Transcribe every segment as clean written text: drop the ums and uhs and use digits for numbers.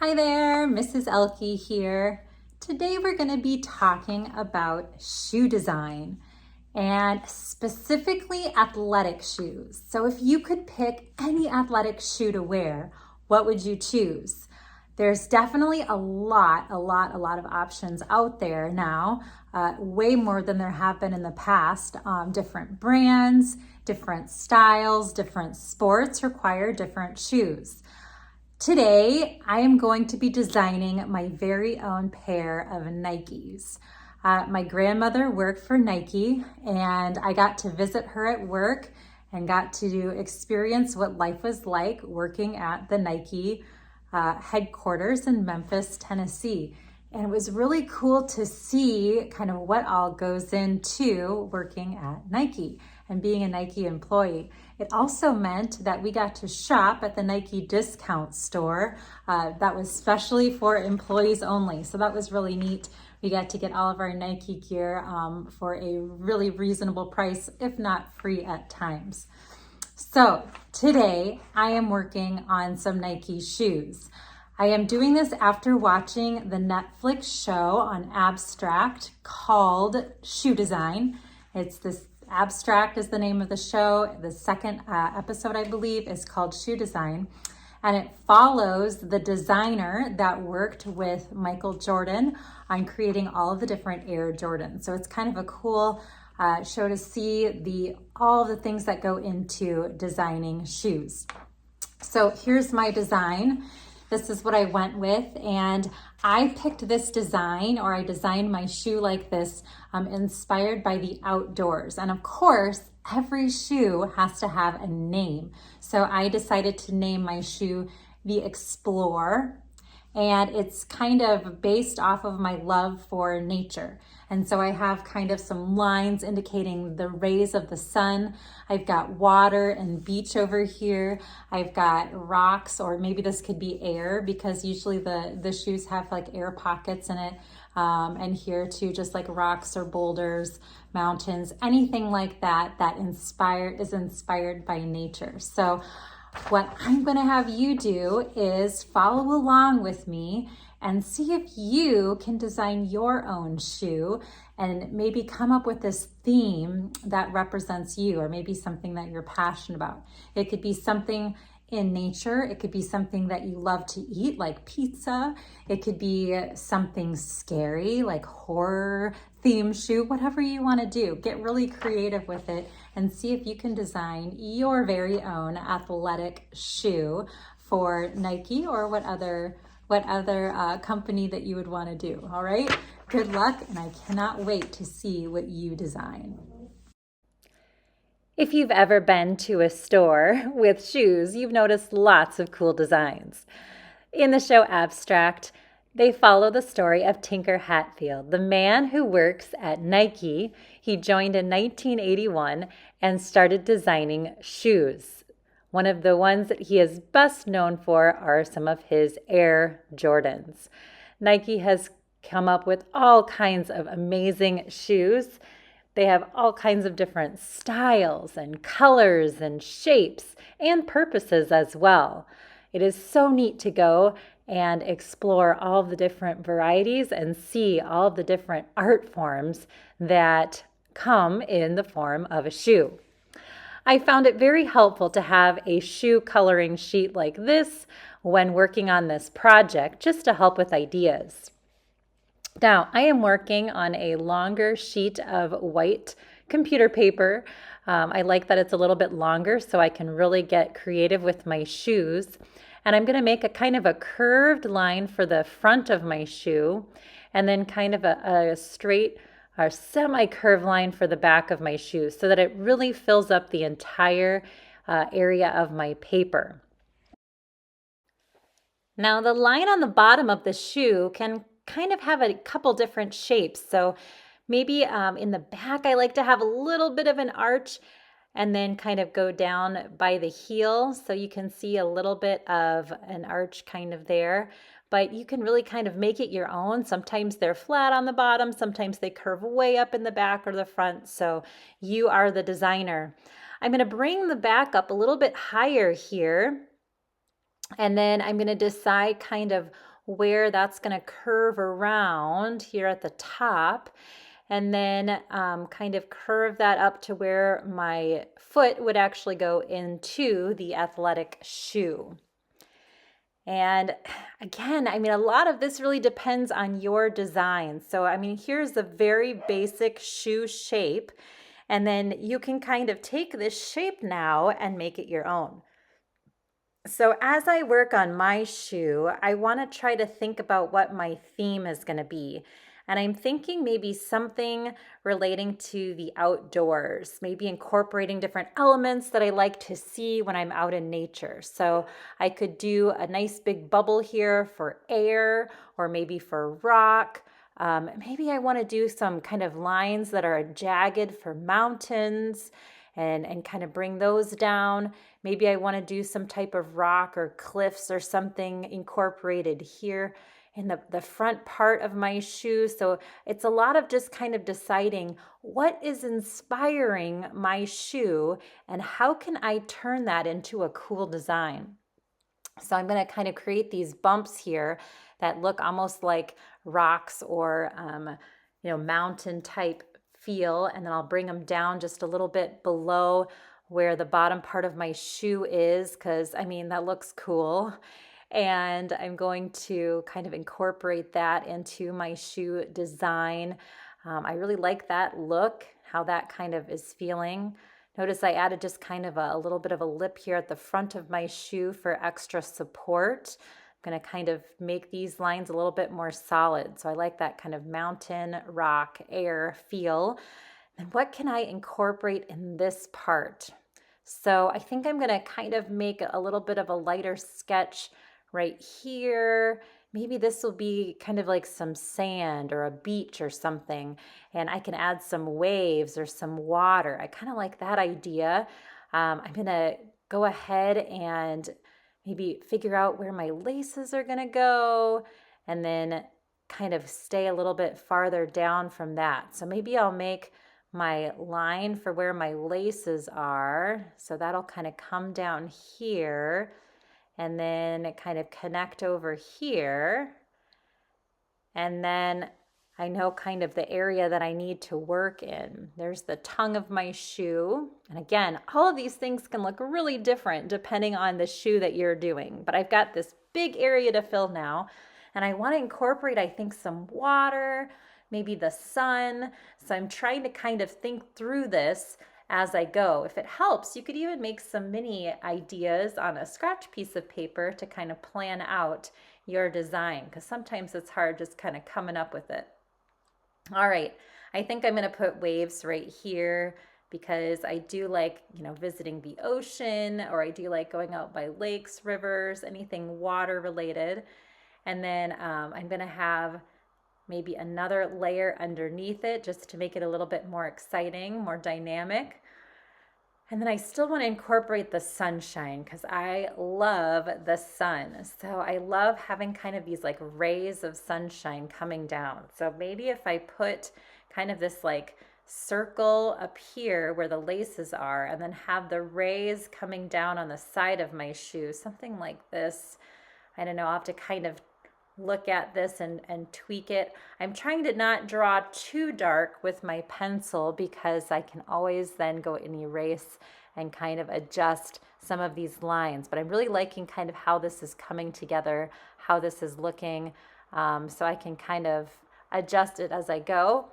Hi there, Mrs. Elke here. Today we're going to be talking about shoe design and specifically athletic shoes. So if you could pick any athletic shoe to wear, what would you choose? There's definitely a lot of options out there now, way more than there have been in the past. Different brands, different styles, different sports require different shoes. Today, I am going to be designing my very own pair of Nikes. My grandmother worked for Nike, and I got to visit her at work and got to experience what life was like working at the Nike headquarters in Memphis, Tennessee. And it was really cool to see kind of what all goes into working at Nike and being a Nike employee. It also meant that we got to shop at the Nike discount store that was specially for employees only. So that was really neat. We got to get all of our Nike gear for a really reasonable price, if not free at times. So today I am working on some Nike shoes. I am doing this after watching the Netflix show on Abstract called Shoe Design. It's this Abstract is the name of the show. The second episode, I believe, is called Shoe Design. And it follows the designer that worked with Michael Jordan on creating all of the different Air Jordans. So it's kind of a cool show to see all the things that go into designing shoes. So here's my design. This is what I went with, and I picked this design, or I designed my shoe like this, inspired by the outdoors. And of course, every shoe has to have a name. So I decided to name my shoe the Explorer, and it's kind of based off of my love for nature. And so I have kind of some lines indicating the rays of the sun. I've got water and beach over here. I've got rocks, or maybe this could be air, because usually the shoes have like air pockets in it. And here too, just like rocks or boulders, mountains, anything like that is inspired by nature. So what I'm going to have you do is follow along with me and see if you can design your own shoe and maybe come up with this theme that represents you, or maybe something that you're passionate about. It could be something in nature. It could be something that you love to eat, like pizza. It could be something scary, like horror theme shoe, whatever you want to do. Get really creative with it and see if you can design your very own athletic shoe for Nike or what other company that you would want to do. All right, good luck, and I cannot wait to see what you design. If you've ever been to a store with shoes, you've noticed lots of cool designs. In the show Abstract, they follow the story of Tinker Hatfield, the man who works at Nike. He joined in 1981 and started designing shoes. One of the ones that he is best known for are some of his Air Jordans. Nike has come up with all kinds of amazing shoes. They have all kinds of different styles and colors and shapes and purposes as well. It is so neat to go and explore all the different varieties and see all the different art forms that come in the form of a shoe. I found it very helpful to have a shoe coloring sheet like this when working on this project, just to help with ideas. Now, I am working on a longer sheet of white computer paper. I like that it's a little bit longer so I can really get creative with my shoes. And I'm going to make a kind of a curved line for the front of my shoe, and then kind of a straight or semi-curved line for the back of my shoe, so that it really fills up the entire area of my paper. Now, the line on the bottom of the shoe can kind of have a couple different shapes. So maybe in the back, I like to have a little bit of an arch and then kind of go down by the heel. So you can see a little bit of an arch kind of there, but you can really kind of make it your own. Sometimes they're flat on the bottom, sometimes they curve way up in the back or the front. So you are the designer. I'm going to bring the back up a little bit higher here. And then I'm going to decide kind of where that's going to curve around here at the top, and then kind of curve that up to where my foot would actually go into the athletic shoe. And again, I mean, a lot of this really depends on your design. So, I mean, here's the very basic shoe shape. And then you can kind of take this shape now and make it your own. So as I work on my shoe, I want to try to think about what my theme is going to be. And I'm thinking maybe something relating to the outdoors, maybe incorporating different elements that I like to see when I'm out in nature. So I could do a nice big bubble here for air, or maybe for rock. Maybe I want to do some kind of lines that are jagged for mountains, and kind of bring those down. Maybe I want to do some type of rock or cliffs or something incorporated here in the front part of my shoe. So it's a lot of just kind of deciding what is inspiring my shoe and how can I turn that into a cool design. So I'm going to kind of create these bumps here that look almost like rocks or mountain type feel, and then I'll bring them down just a little bit below where the bottom part of my shoe is, because I mean that looks cool. And I'm going to kind of incorporate that into my shoe design. I really like that look, how that kind of is feeling. Notice I added just kind of a little bit of a lip here at the front of my shoe for extra support. I'm going to kind of make these lines a little bit more solid. So I like that kind of mountain, rock, air feel. And what can I incorporate in this part? So I think I'm going to kind of make a little bit of a lighter sketch right here. Maybe this will be kind of like some sand or a beach or something, and I can add some waves or some water. I kind of like that idea. I'm gonna go ahead and maybe figure out where my laces are gonna go, and then kind of stay a little bit farther down from that. So maybe I'll make my line for where my laces are. So that'll kind of come down here and then kind of connect over here. And then I know kind of the area that I need to work in. There's the tongue of my shoe. And again, all of these things can look really different depending on the shoe that you're doing. But I've got this big area to fill now. And I want to incorporate, I think, some water, maybe the sun. So I'm trying to kind of think through this as I go. If it helps, you could even make some mini ideas on a scratch piece of paper to kind of plan out your design, because sometimes it's hard just kind of coming up with it. All right, I think I'm going to put waves right here because I do like, visiting the ocean, or I do like going out by lakes, rivers, anything water related. And then I'm going to have maybe another layer underneath it just to make it a little bit more exciting, more dynamic. And then I still want to incorporate the sunshine because I love the sun. So I love having kind of these like rays of sunshine coming down. So maybe if I put kind of this like circle up here where the laces are, and then have the rays coming down on the side of my shoe, something like this. I don't know, I'll have to kind of look at this and tweak it. I'm trying to not draw too dark with my pencil because I can always then go and erase and kind of adjust some of these lines. But I'm really liking kind of how this is coming together, how this is looking, so I can kind of adjust it as I go.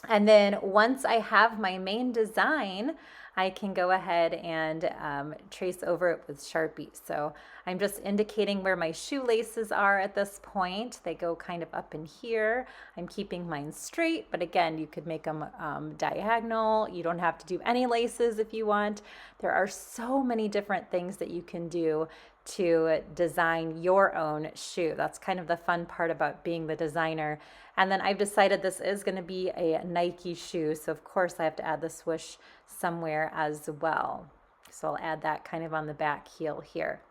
And then once I have my main design, I can go ahead and trace over it with Sharpie. So I'm just indicating where my shoelaces are at this point. They go kind of up in here. I'm keeping mine straight, but again, you could make them diagonal. You don't have to do any laces if you want. There are so many different things that you can do to design your own shoe. That's kind of the fun part about being the designer. And then I've decided this is going to be a Nike shoe, so of course I have to add the swoosh somewhere as well. So I'll add that kind of on the back heel here.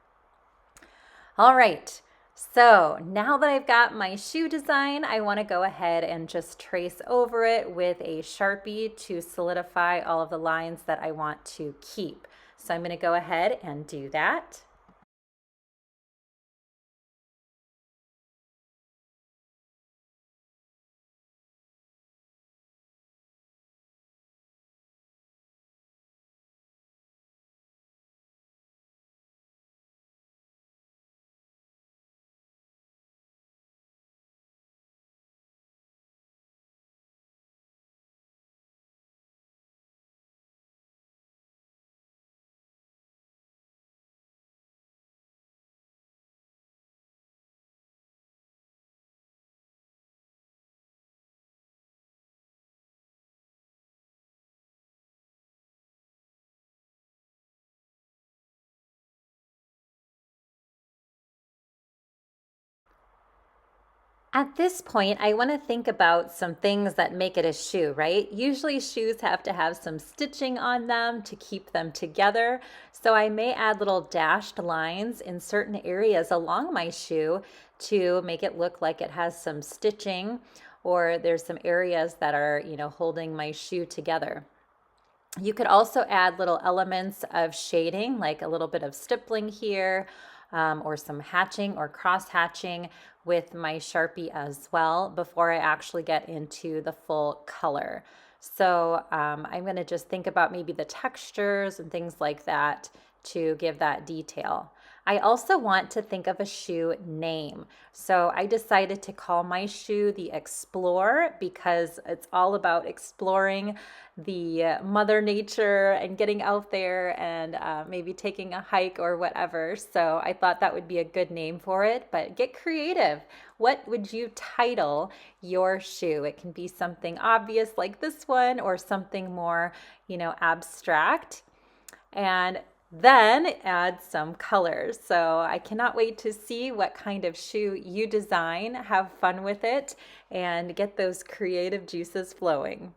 All right, so now that I've got my shoe design, I want to go ahead and just trace over it with a Sharpie to solidify all of the lines that I want to keep. So I'm going to go ahead and do that. At this point, I want to think about some things that make it a shoe, right? Usually shoes have to have some stitching on them to keep them together. So I may add little dashed lines in certain areas along my shoe to make it look like it has some stitching, or there's some areas that are, holding my shoe together. You could also add little elements of shading, like a little bit of stippling here, or some hatching or cross hatching with my Sharpie as well before I actually get into the full color. So I'm going to just think about maybe the textures and things like that to give that detail. I also want to think of a shoe name. So I decided to call my shoe the Explorer because it's all about exploring the Mother Nature and getting out there and maybe taking a hike or whatever. So I thought that would be a good name for it, but get creative. What would you title your shoe? It can be something obvious like this one or something more, abstract. And then add some colors. So I cannot wait to see what kind of shoe you design. Have fun with it and get those creative juices flowing.